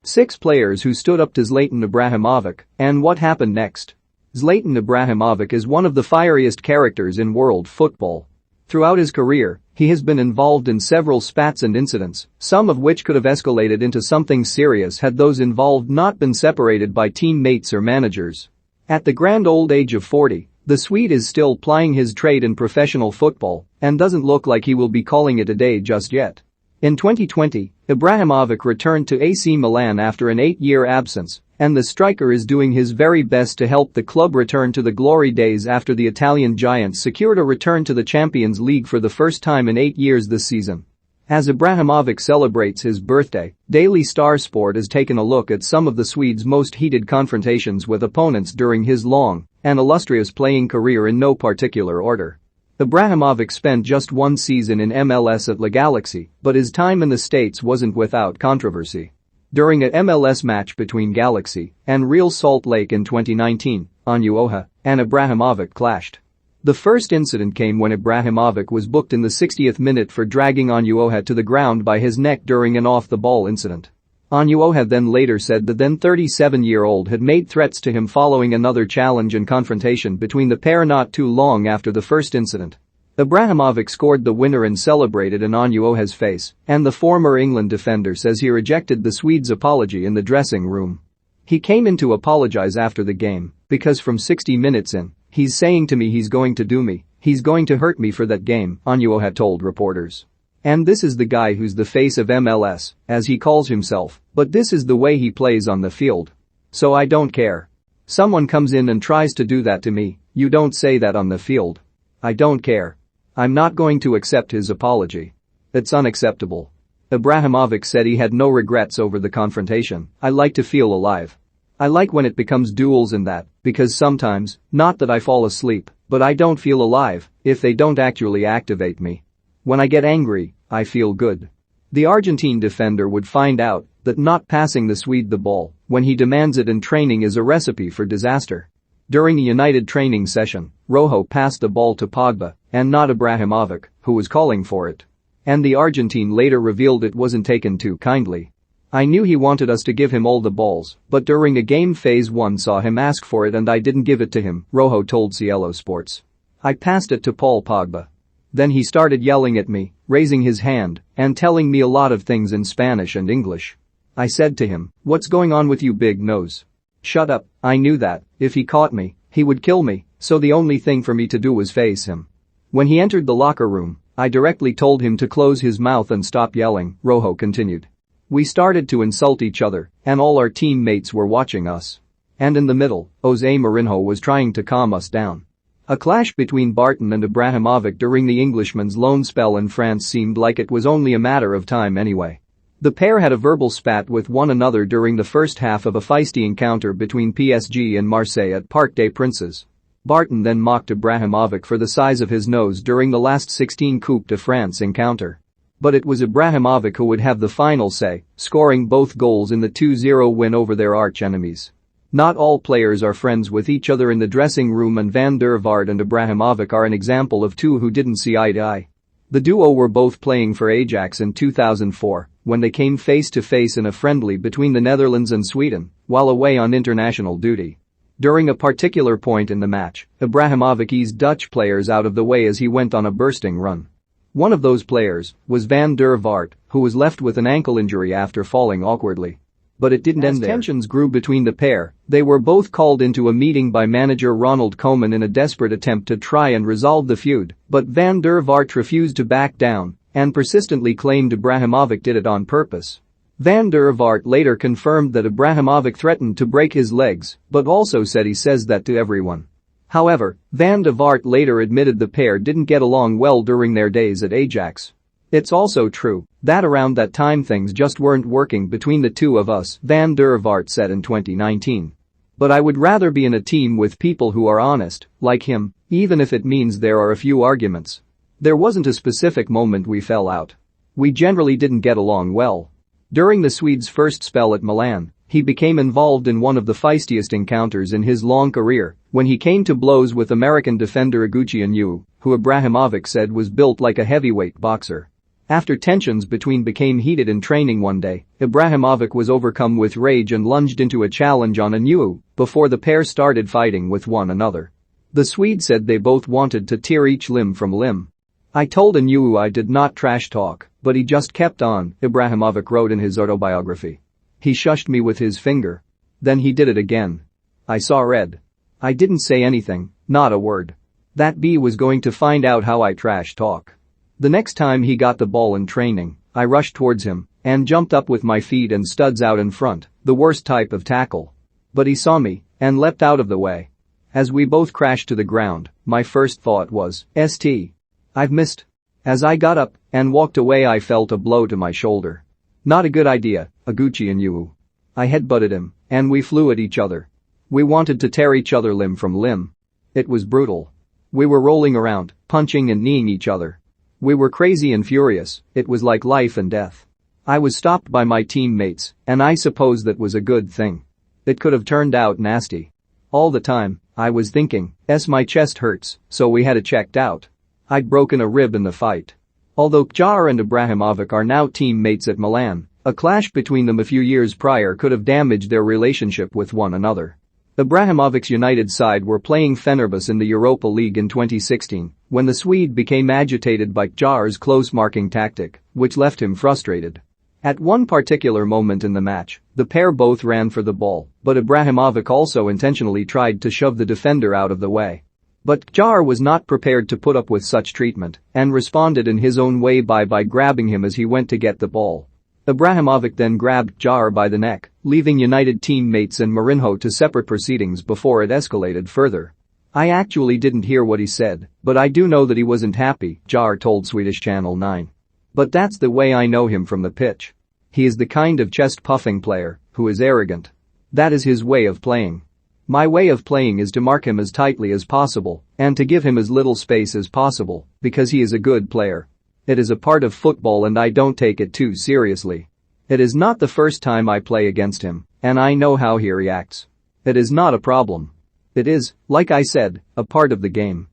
6 players who stood up to Zlatan Ibrahimovic, and what happened next? Zlatan Ibrahimovic is one of the fieriest characters in world football. Throughout his career, he has been involved in several spats and incidents, some of which could have escalated into something serious had those involved not been separated by teammates or managers. At the grand old age of 40, the Swede is still plying his trade in professional football and doesn't look like he will be calling it a day just yet. In 2020, Ibrahimovic returned to AC Milan after an 8-year absence, and the striker is doing his very best to help the club return to the glory days after the Italian giants secured a return to the Champions League for the first time in 8 years this season. As Ibrahimovic celebrates his birthday, Daily Star Sport has taken a look at some of the Swede's most heated confrontations with opponents during his long and illustrious playing career in no particular order. Ibrahimovic spent just one season in MLS at La Galaxy, but his time in the States wasn't without controversy. During a MLS match between Galaxy and Real Salt Lake in 2019, Onuoha and Ibrahimovic clashed. The first incident came when Ibrahimovic was booked in the 60th minute for dragging Onuoha to the ground by his neck during an off-the-ball incident. Onuoha then later said the then 37-year-old had made threats to him following another challenge and confrontation between the pair not too long after the first incident. Ibrahimovic scored the winner and celebrated in Onuoha's face, and the former England defender says he rejected the Swede's apology in the dressing room. He came in to apologize after the game, because from 60 minutes in, he's saying to me he's going to do me, he's going to hurt me for that game, Onuoha told reporters. And this is the guy who's the face of MLS, as he calls himself, but this is the way he plays on the field. So I don't care. Someone comes in and tries to do that to me, you don't say that on the field. I don't care. I'm not going to accept his apology. It's unacceptable. Ibrahimovic said he had no regrets over the confrontation. I like to feel alive. I like when it becomes duels and that, because sometimes, not that I fall asleep, but I don't feel alive if they don't actually activate me. When I get angry, I feel good. The Argentine defender would find out that not passing the Swede the ball when he demands it in training is a recipe for disaster. During a United training session, Rojo passed the ball to Pogba and not Ibrahimovic, who was calling for it. And the Argentine later revealed it wasn't taken too kindly. I knew he wanted us to give him all the balls, but during a game phase 1 saw him ask for it and I didn't give it to him, Rojo told Cielo Sports. I passed it to Paul Pogba. Then he started yelling at me, raising his hand, and telling me a lot of things in Spanish and English. I said to him, "What's going on with you, big nose?" Shut up, I knew that, if he caught me, he would kill me, so the only thing for me to do was face him. When he entered the locker room, I directly told him to close his mouth and stop yelling, Rojo continued. We started to insult each other, and all our teammates were watching us. And in the middle, Jose Mourinho was trying to calm us down. A clash between Barton and Ibrahimovic during the Englishman's loan spell in France seemed like it was only a matter of time anyway. The pair had a verbal spat with one another during the first half of a feisty encounter between PSG and Marseille at Parc des Princes. Barton then mocked Ibrahimovic for the size of his nose during the last 16 Coupe de France encounter. But it was Ibrahimovic who would have the final say, scoring both goals in the 2-0 win over their arch-enemies. Not all players are friends with each other in the dressing room, and Van der Vaart and Ibrahimovic are an example of two who didn't see eye to eye. The duo were both playing for Ajax in 2004 when they came face-to-face in a friendly between the Netherlands and Sweden while away on international duty. During a particular point in the match, Ibrahimovic eased Dutch players out of the way as he went on a bursting run. One of those players was Van der Vaart, who was left with an ankle injury after falling awkwardly. But it didn't end there. As tensions grew between the pair, they were both called into a meeting by manager Ronald Koeman in a desperate attempt to try and resolve the feud, but Van der Vaart refused to back down and persistently claimed Ibrahimovic did it on purpose. Van der Vaart later confirmed that Ibrahimovic threatened to break his legs, but also said he says that to everyone. However, Van der Vaart later admitted the pair didn't get along well during their days at Ajax. It's also true that around that time things just weren't working between the two of us, Van der Vaart said in 2019. But I would rather be in a team with people who are honest, like him, even if it means there are a few arguments. There wasn't a specific moment we fell out. We generally didn't get along well. During the Swede's first spell at Milan, he became involved in one of the feistiest encounters in his long career when he came to blows with American defender Iguchi Onyewu, who Ibrahimovic said was built like a heavyweight boxer. After tensions between became heated in training one day, Ibrahimovic was overcome with rage and lunged into a challenge on Anu before the pair started fighting with one another. The Swede said they both wanted to tear each limb from limb. I told Anu I did not trash talk, but he just kept on, Ibrahimovic wrote in his autobiography. He shushed me with his finger. Then he did it again. I saw red. I didn't say anything, not a word. That B was going to find out how I trash talk. The next time he got the ball in training, I rushed towards him and jumped up with my feet and studs out in front, the worst type of tackle. But he saw me and leapt out of the way. As we both crashed to the ground, my first thought was, I've missed. As I got up and walked away I felt a blow to my shoulder. Not a good idea, Aguchi and Yu. I headbutted him and we flew at each other. We wanted to tear each other limb from limb. It was brutal. We were rolling around, punching and kneeing each other. We were crazy and furious, it was like life and death. I was stopped by my teammates, and I suppose that was a good thing. It could have turned out nasty. All the time, I was thinking, my chest hurts, so we had it checked out. I'd broken a rib in the fight. Although Kjar and Ibrahimovic are now teammates at Milan, a clash between them a few years prior could have damaged their relationship with one another. Ibrahimovic's United side were playing Fenerbahce in the Europa League in 2016 when the Swede became agitated by Kjar's close marking tactic, which left him frustrated. At one particular moment in the match, the pair both ran for the ball, but Ibrahimovic also intentionally tried to shove the defender out of the way. But Kjar was not prepared to put up with such treatment and responded in his own way by grabbing him as he went to get the ball. Ibrahimovic then grabbed Kjar by the neck, leaving United teammates and Mourinho to separate proceedings before it escalated further. I actually didn't hear what he said, but I do know that he wasn't happy, Kjar told Swedish Channel 9. But that's the way I know him from the pitch. He is the kind of chest-puffing player who is arrogant. That is his way of playing. My way of playing is to mark him as tightly as possible and to give him as little space as possible because he is a good player. It is a part of football and I don't take it too seriously. It is not the first time I play against him, and I know how he reacts. It is not a problem. It is, like I said, a part of the game.